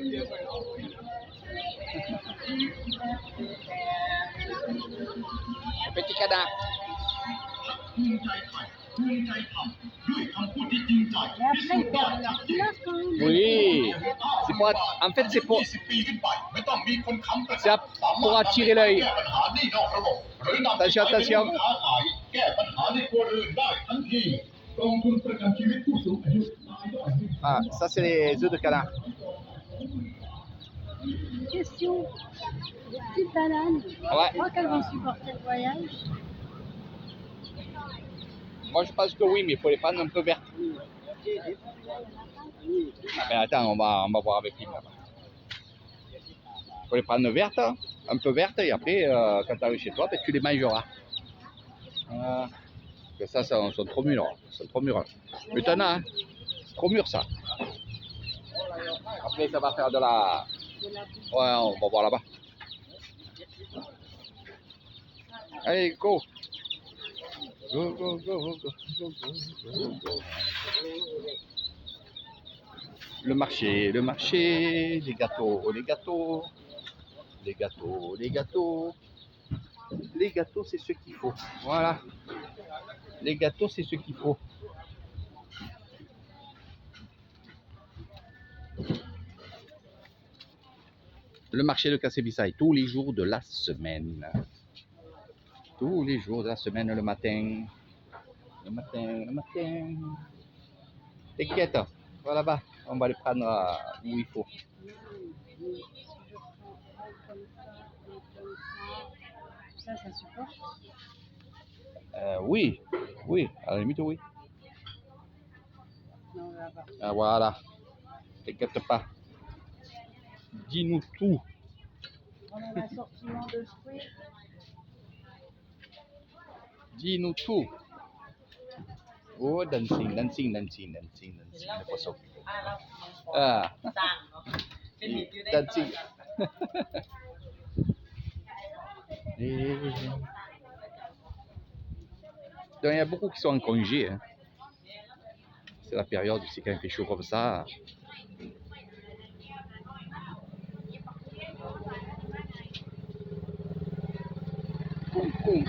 Le petit canard. Oui, en fait c'est pour attirer l'œil. Attention. Ah, ça c'est les œufs de canard. Question. Les petites bananes. Ouais. Je crois qu'elles vont supporter le voyage. Moi je pense que oui, mais il faut les prendre un peu vertes. Ah, mais attends, on va voir avec lui. Il faut les prendre vertes, un peu vertes, et après, quand tu arrives chez toi, ben, tu les mangeras. Que ça, sont trop mûrs. C'est trop mûrs. Mais t'en as, hein. C'est trop mûr ça. Après, ça va faire de la. Ouais, on va voir là-bas. Allez, go. Go. Le marché, les gâteaux. Les gâteaux, c'est ce qu'il faut. Voilà. Les gâteaux, c'est ce qu'il faut. Le marché de Kassebissaï, tous les jours de la semaine. Tous les jours de la semaine, le matin. T'inquiète, va là-bas. On va les prendre où il faut. Ça supporte. Oui, à la limite, oui. Non, là-bas. Ah, voilà. T'inquiète pas. Dis-nous tout. On a l'assortiment de fruits. Dis-nous tout. Oh, dancing. Le poisson. Ah. Dancing. Donc, il y a beaucoup qui sont en congé. Hein. C'est la période, c'est quand il fait chaud comme ça. Coum.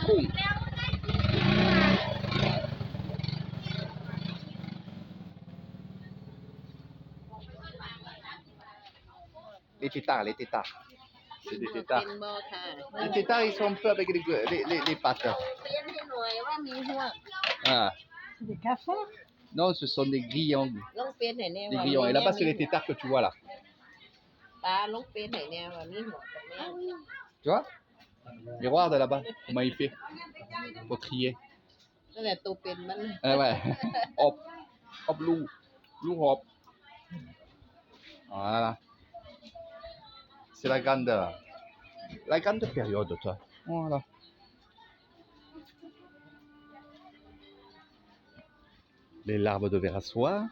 Les tétards. C'est des tétards. Les tétards, ils sont un peu avec les pattes. Ah. C'est des cafards? Non, ce sont des grillons. Des grillons. Et là-bas, c'est les tétards que tu vois là. Tu vois? Et regarde là-bas, comment il fait pour crier. Ah ouais. Hop, loup hop. Voilà. C'est la grande période, toi. Voilà. Les larves de verre à soie.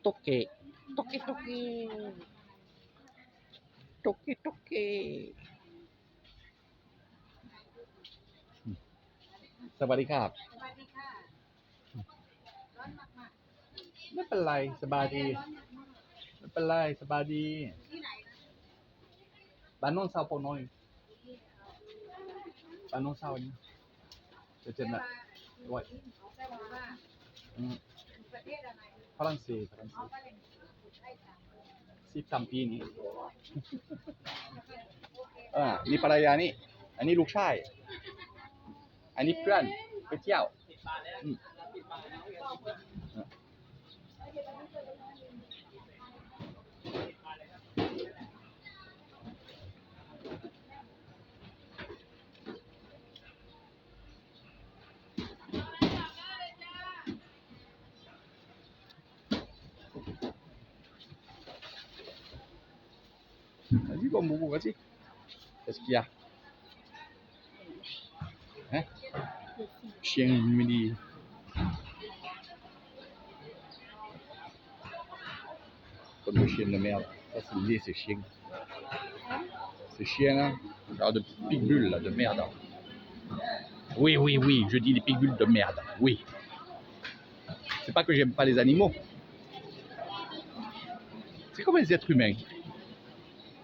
Toqué.สวัสดีครับไม่เป็นไรสบายดีบ้านโน้นเซาโปน้อยบ้านโน้นเซาอันนี้จะเจนละด้วยฝรั่งเศส13 ปีนี้นี่ภรรยานี่อันนี้ลูกชายอันนี้เพื่อนไปเที่ยวVas-y, bon boubou, vas-y. Qu'est-ce qu'il y a? Hein? Chien, il me dit. Comme le chien de merde. Ça, c'est lié, ce chien. Ce chien-là, Genre de pitbull, là, de merde. Oui, oui, oui, je dis des pitbulls de merde, oui. C'est pas que j'aime pas les animaux. C'est comme les êtres humains.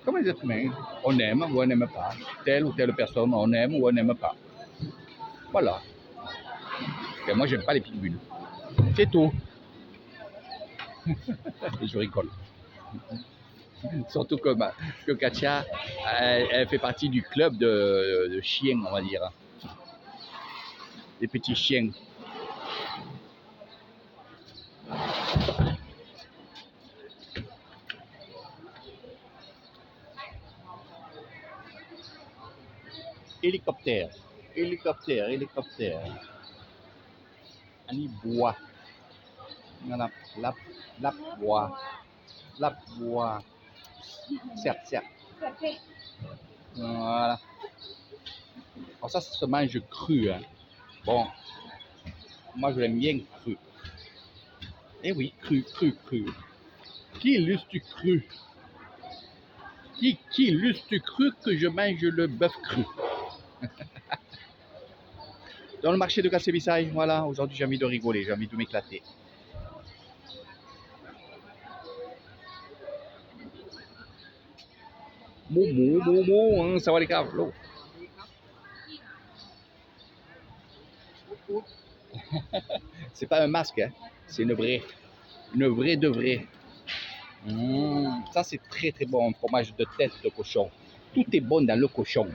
Comme les êtres humains. On aime ou on n'aime pas. Telle ou telle personne, on aime ou on n'aime pas. Voilà. Et moi, j'aime pas les pitbulls. C'est tout. Et je rigole. Surtout que Katia, elle fait partie du club de chiens, on va dire. Des petits chiens. Hélicoptère, hélicoptère, hélicoptère. Ani bois. Voilà, la bois. La bois. Certes, certes. Voilà. Alors ça se mange cru. Hein. Bon, moi je l'aime bien cru. Eh oui, cru, cru, cru. Qui illustre cru? Qui illustre cru que je mange le bœuf cru? Dans le marché de Kassebissaï, voilà, aujourd'hui j'ai envie de rigoler, j'ai envie de m'éclater. Momo, hein, ça va les câbles. C'est pas un masque, hein. C'est une vraie de vraie. Ça c'est très très bon, un fromage de tête de cochon. Tout est bon dans le cochon.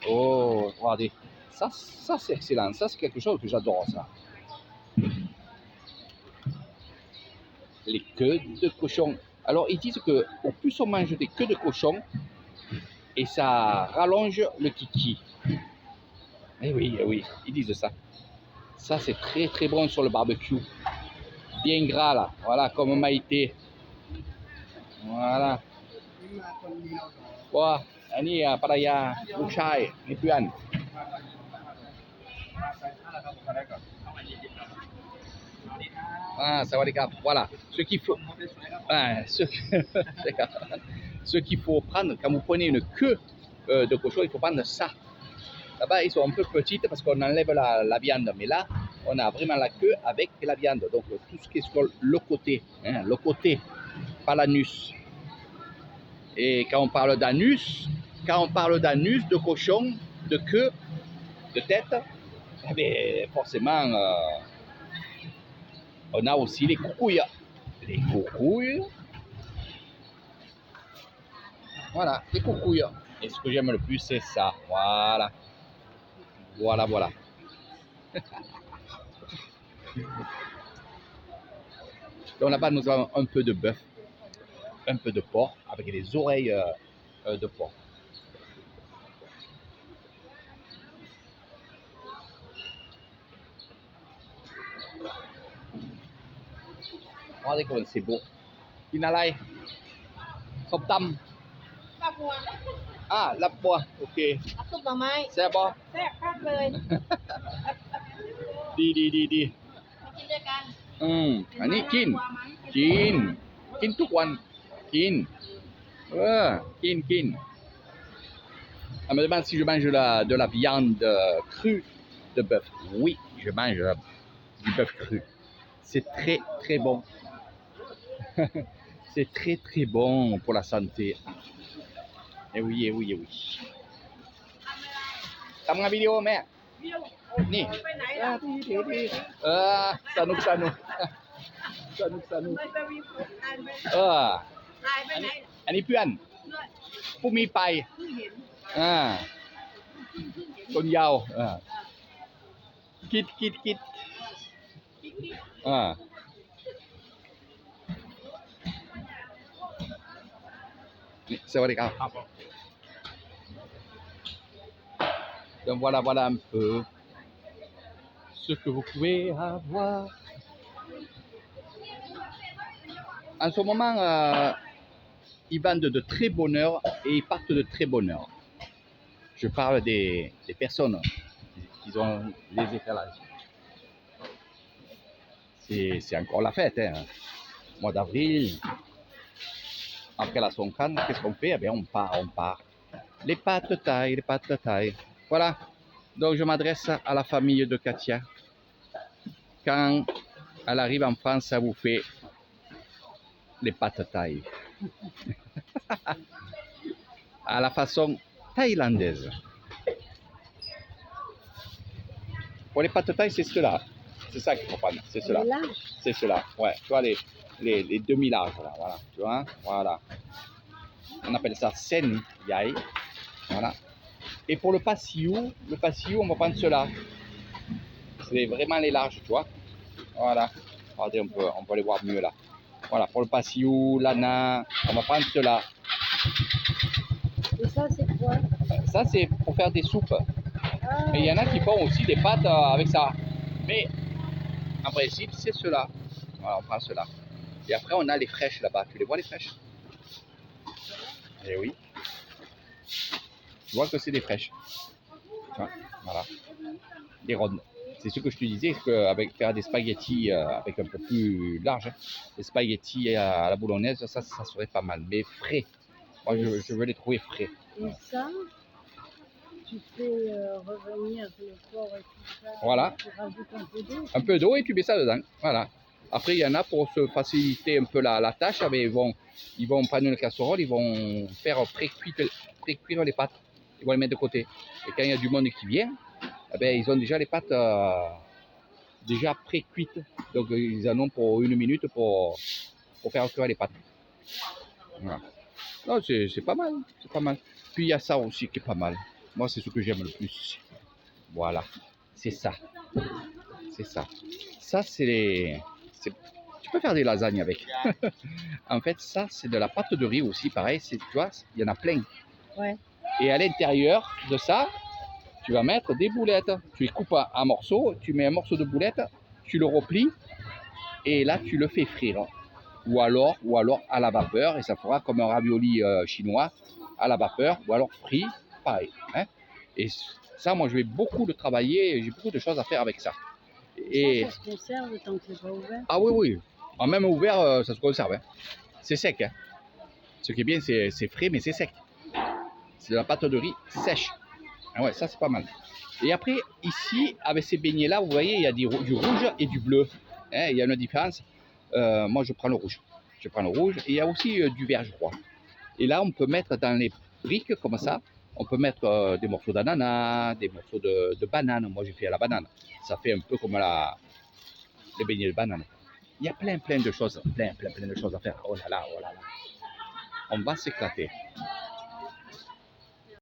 Oh, regardez, ça c'est excellent, ça c'est quelque chose que j'adore ça. Les queues de cochon. Alors ils disent que au plus on mange des queues de cochon, et ça rallonge le kiki. Eh oui, ils disent ça. Ça c'est très très bon sur le barbecue. Bien gras là, voilà, comme Maïté. Voilà. Wah, ini paraya Luchai, ni Puan. Ah, ça va les gars. Voilà. Ce qu'il faut, ce qu'il faut prendre quand vous prenez une queue de cochon, il faut prendre ça. Là-bas, ils sont un peu petites parce qu'on enlève la viande, mais là, on a vraiment la queue avec la viande. Donc tout ce qui est sur le côté, hein, le côté, pas l'anus. Et quand on parle d'anus, de cochon, de queue, de tête, eh bien, forcément, on a aussi les coucouilles. Les coucouilles. Voilà, les coucouilles. Et ce que j'aime le plus, c'est ça. Voilà. Voilà. Donc là-bas, nous avons un peu de bœuf, un peu de porc, avec les oreilles de porc. Regardez comme c'est beau. Inalai. Soptam. Ah, la poire, ok. ซุปหน่อไม้ C'est bon. แซ่บคักเลย ดี มากินด้วยกัน อันนี้กินทุกวัน กิน Elle me demande si je mange de la viande crue de bœuf. Oui, je mange du bœuf cru. C'est très très bon. C'est très très bon pour la santé. Eh oui. ทำงานวิดีโอแม่ นี่ ไปไหนล่ะ สนุก ไม่ไปวีฟูดอ่านไป ตายไปไหน อันนี้เพื่อน ด้วย พรุ่งนี้ไป เพิ่งเห็น คนยาวคิดสวัสดีครับ Donc voilà un peu ce que vous pouvez avoir. En ce moment, ils vendent de très bonne heure et ils partent de très bonne heure. Je parle des personnes qui ont les étalages. C'est encore la fête, hein. Mois d'avril, après la Songkran, qu'est-ce qu'on fait? Eh bien, on part. les pâtes thaï, les pâtes thaï. Voilà. Donc, je m'adresse à la famille de Katia. Quand elle arrive en France, ça vous fait les pâtes thaï. À la façon thaïlandaise. Pour les pâtes thaï, c'est cela. C'est ça qu'il faut prendre. C'est cela. Elle est large. C'est cela. Ouais. Tu vois, les demi-larges, là. Voilà. Tu vois? Voilà. On appelle ça sen yai. Voilà. Et pour le passiou, on va prendre cela. C'est vraiment les larges, tu vois. Voilà. Regardez, on peut les voir mieux là. Voilà, pour le passiou, l'ana, on va prendre cela. Et ça, c'est quoi? Ça, c'est pour faire des soupes. Ah, Et il y en a qui font aussi des pâtes avec ça. Mais en principe, c'est cela. Voilà, on prend cela. Et après, on a les fraîches là-bas. Tu les vois, les fraîches? Eh oui. Tu vois que c'est des fraîches. Voilà. Des rondes. C'est ce que je te disais, qu'avec faire des spaghettis avec un peu plus large, des spaghettis à la boulonnaise, ça serait pas mal. Mais frais. Moi, je veux les trouver frais. et ça, tu fais revenir le porc et tout ça. Voilà. Tu rajoutes un peu d'eau. Un peu d'eau et tu mets ça dedans. Voilà. Après, il y en a pour se faciliter un peu la tâche, mais ils vont prendre une casserole, ils vont faire pré-cuire les pâtes. Ils vont les mettre de côté. Et quand il y a du monde qui vient, eh ben, ils ont déjà les pâtes déjà pré-cuites. Donc, ils en ont pour 1 minute pour faire cuire les pâtes. Voilà. Non, c'est pas mal. C'est pas mal. Puis, il y a ça aussi qui est pas mal. Moi, c'est ce que j'aime le plus. Voilà. C'est ça. C'est ça. Ça, tu peux faire des lasagnes avec. En fait, ça, c'est de la pâte de riz aussi. Pareil, tu vois, il y en a plein. Ouais. Et à l'intérieur de ça, tu vas mettre des boulettes. Tu les coupes en morceaux, tu mets un morceau de boulette, tu le replies et là, tu le fais frire. Ou alors à la vapeur et ça fera comme un ravioli chinois à la vapeur ou alors frit, pareil. Hein. Et ça, moi, je vais beaucoup le travailler. J'ai beaucoup de choses à faire avec ça. Et Ça se conserve tant que c'est pas ouvert. ah oui, oui. En même ouvert, ça se conserve. Hein. C'est sec. Hein. Ce qui est bien, c'est frais, mais c'est sec. C'est de la pâte de riz sèche. Ah ouais, ça, c'est pas mal. Et après, ici, avec ces beignets-là, vous voyez, il y a du rouge et du bleu. Hein, il y a une différence. Moi, je prends le rouge. Je prends le rouge. Et il y a aussi du vert, je crois. Et là, on peut mettre dans les briques, comme ça, on peut mettre des morceaux d'ananas, des morceaux de banane. Moi, j'ai fait à la banane. Ça fait un peu comme les beignets de banane. Il y a plein de choses, plein de choses à faire. Oh là là, oh là là. On va s'éclater.